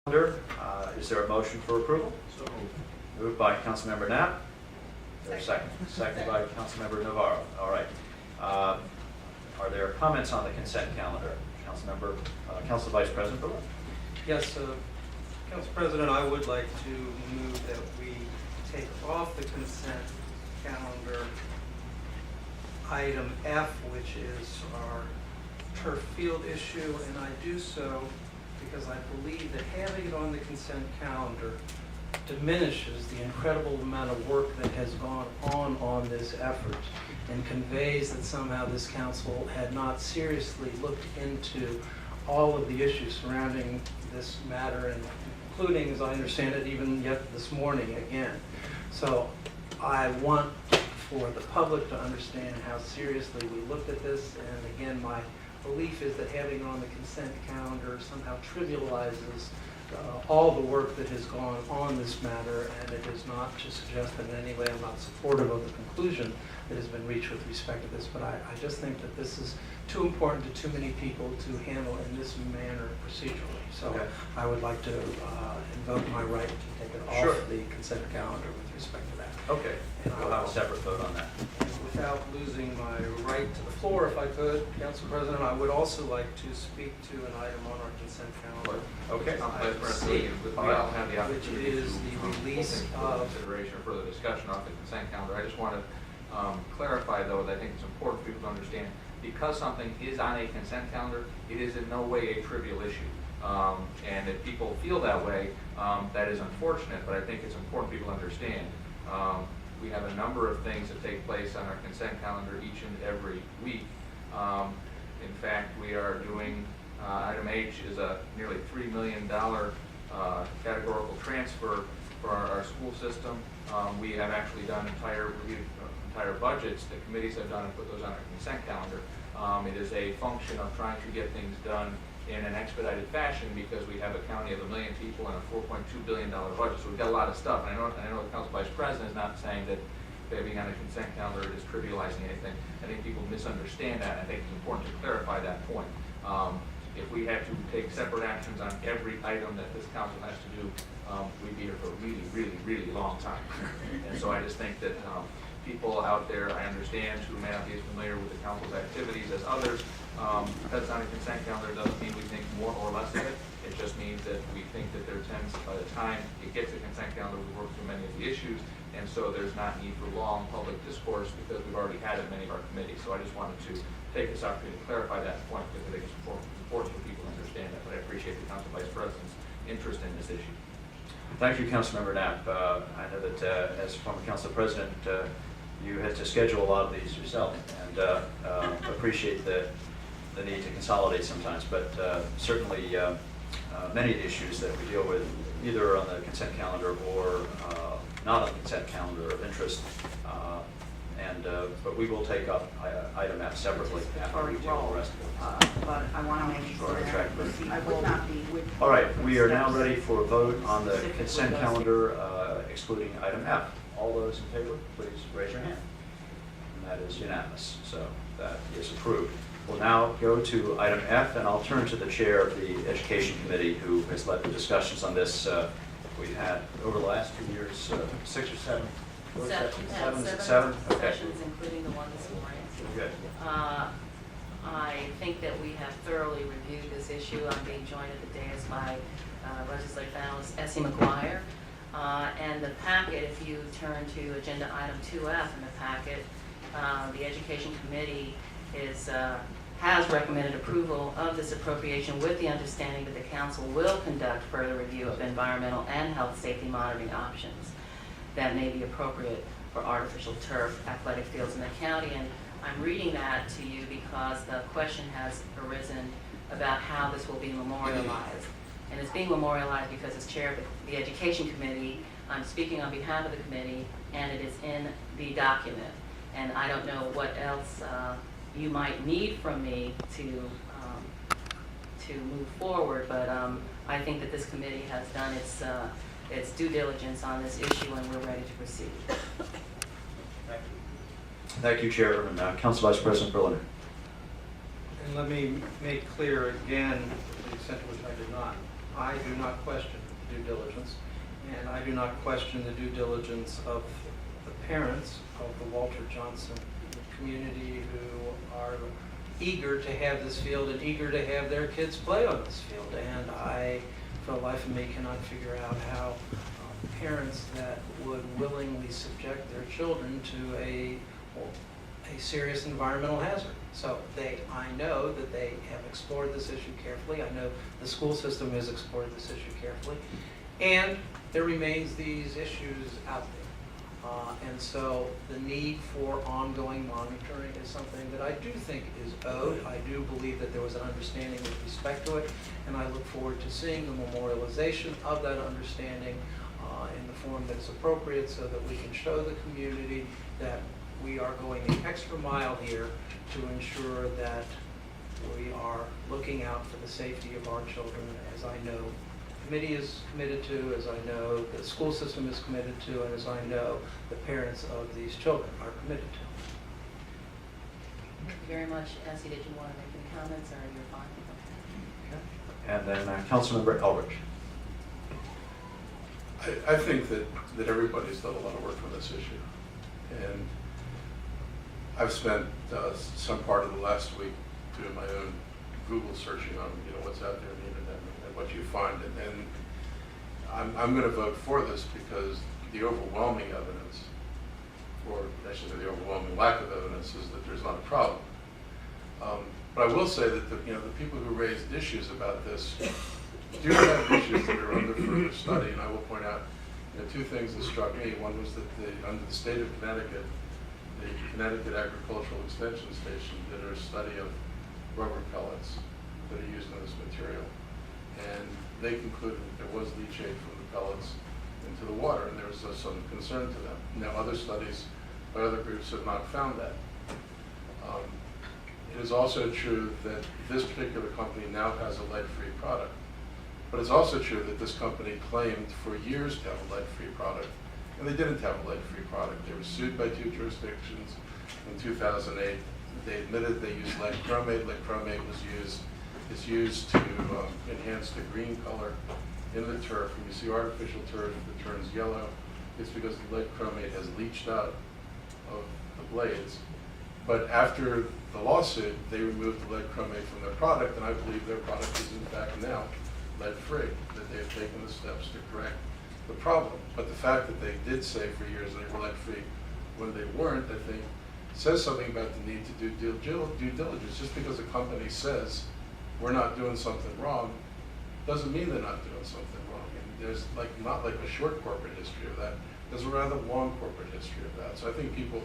Is there a motion for approval? So moved. Moved by Councilmember Knapp. Is there a second? Seconded by Councilmember Navarro. All right. Are there comments on the consent calendar? Council Vice President Brewer. Yes, Council President, I would like to move that we take off the consent calendar item F, which is our turf field issue, and I do so because I believe that having it on the consent calendar diminishes the incredible amount of work that has gone on this effort and conveys that somehow this council had not seriously looked into all of the issues surrounding this matter, and including, as I understand it, even yet this morning again. So I want for the public to understand how seriously we looked at this, and again, my belief is that having it on the consent calendar somehow trivializes all the work that has gone on this matter, and it is not to suggest that in any way I'm not supportive of the conclusion that has been reached with respect to this, but I just think that this is too important to too many people to handle in this manner procedurally. So Okay. I would like to invoke my right to take it off Sure. the consent calendar with respect to that. Okay. We'll have a separate vote on that. Without losing my right to the floor, if I could, Council President, I would also like to speak to an item on our consent calendar. Okay. Item C, We all have the which opportunity is the release of, consideration or further discussion off the consent calendar. I just want to clarify, though, that I think it's important for people to understand, because something is on a consent calendar, it is in no way a trivial issue. And if people feel that way, that is unfortunate, but I think it's important people understand. We have a number of things that take place on our consent calendar each and every week. In fact, we are doing, item H is a nearly $3 million categorical transfer for our school system. We have actually done entire budgets that committees have done and put those on our consent calendar. It is a function of trying to get things done in an expedited fashion because we have a county of 1 million people and a $4.2 billion budget. So we've got a lot of stuff. And I know the Council Vice President is not saying that being on a consent calendar is trivializing anything. I think people misunderstand that, and I think it's important to clarify that point. If we had to take separate actions on every item that this council has to do, we'd be here for a really, really, really long time. And so I just think that people out there, I understand, who may not be as familiar with the council's activities as others, because it's on a consent calendar doesn't mean we think more or less of it. It just means that we think that there tends, by the time it gets to consent calendar, we work through many of the issues, and so there's not need for long public discourse because we've already had it in many of our committees. So I just wanted to take this opportunity to clarify that point because I think it's important for people to understand that, but I appreciate the Council Vice President's interest in this issue. Thank you, Councilmember Knapp. I know that as former Council President, you had to schedule a lot of these yourself, and appreciate the need to consolidate sometimes, but certainly many of the issues that we deal with either on the consent calendar or not on the consent calendar of interest, but we will take up item F separately after we deal with the rest of it. But I want to make sure that I would not be with. All right, we are now ready for a vote on the consent calendar excluding item F. All those in favor, please raise your hand. And that is unanimous, so that is approved. We'll now go to item F, and I'll turn to the chair of the Education Committee, who has led the discussions on this. We've had, over the last 2 years, 6 or 7? Seven? Okay. Sessions, including the one this morning. Good. I think that we have thoroughly reviewed this issue. I'm being joined at the dais by legislative analyst Essie McGuire. And the packet, if you turn to agenda item 2F in the packet, the Education Committee has recommended approval of this appropriation with the understanding that the Council will conduct further review of environmental and health safety monitoring options that may be appropriate for artificial turf athletic fields in the county. And I'm reading that to you because the question has arisen about how this will be memorialized. And it's being memorialized because as chair of the Education Committee, I'm speaking on behalf of the committee, and it is in the document. And I don't know what else you might need from me to move forward, but I think that this committee has done its due diligence on this issue, and we're ready to proceed. Thank you, Chairman. Council Vice President Berliner. and let me make clear again, to the extent to which I did not I do not question due diligence, and I do not question the due diligence of the parents of the Walter Johnson community who are eager to have this field and eager to have their kids play on this field. And I, for the life of me, cannot figure out how parents that would willingly subject their children to a serious environmental hazard. So I know that they have explored this issue carefully. I know the school system has explored this issue carefully. And there remains these issues out there. And so the need for ongoing monitoring is something that I do think is owed. I do believe that there was an understanding with respect to it, and I look forward to seeing the memorialization of that understanding in the form that's appropriate so that we can show the community that we are going the extra mile here to ensure that we are looking out for the safety of our children, as I know the committee is committed to, as I know the school system is committed to, and as I know the parents of these children are committed to. Thank you very much. Essie, did you want to make any comments, or you're fine? And then Councilmember Elbridge. I think that everybody's done a lot of work on this issue. And I've spent some part of the last week doing my own Google searching on what's out there on the internet and what you find. And I'm going to vote for this because the overwhelming evidence, or I should say the overwhelming lack of evidence, is that there's not a problem. But I will say that the people who raised issues about this do have issues that are under further study, and I will point out two things that struck me. One was that under the state of Connecticut, the Connecticut Agricultural Extension Station did a study of rubber pellets that are used in this material, and they concluded that there was leachate from the pellets into the water, and there was some concern to them. Now, other studies by other groups have not found that. It is also true that this particular company now has a lead-free product. But it's also true that this company claimed for years to have a lead-free product, and they didn't have a lead-free product. They were sued by 2 jurisdictions in 2008. They admitted they used lead chromate. Lead chromate is used to enhance the green color in the turf. When you see artificial turf that turns yellow, it's because the lead chromate has leached out of the blades. But after the lawsuit, they removed the lead chromate from their product, and I believe their product is in fact now lead-free, that they have taken the steps to correct the problem. But the fact that they did say for years they were lead-free when they weren't, I think, says something about the need to do due diligence. Just because a company says we're not doing something wrong, doesn't mean they're not doing something wrong. And there's not like a short corporate history of that. There's a rather long corporate history of that. So I think people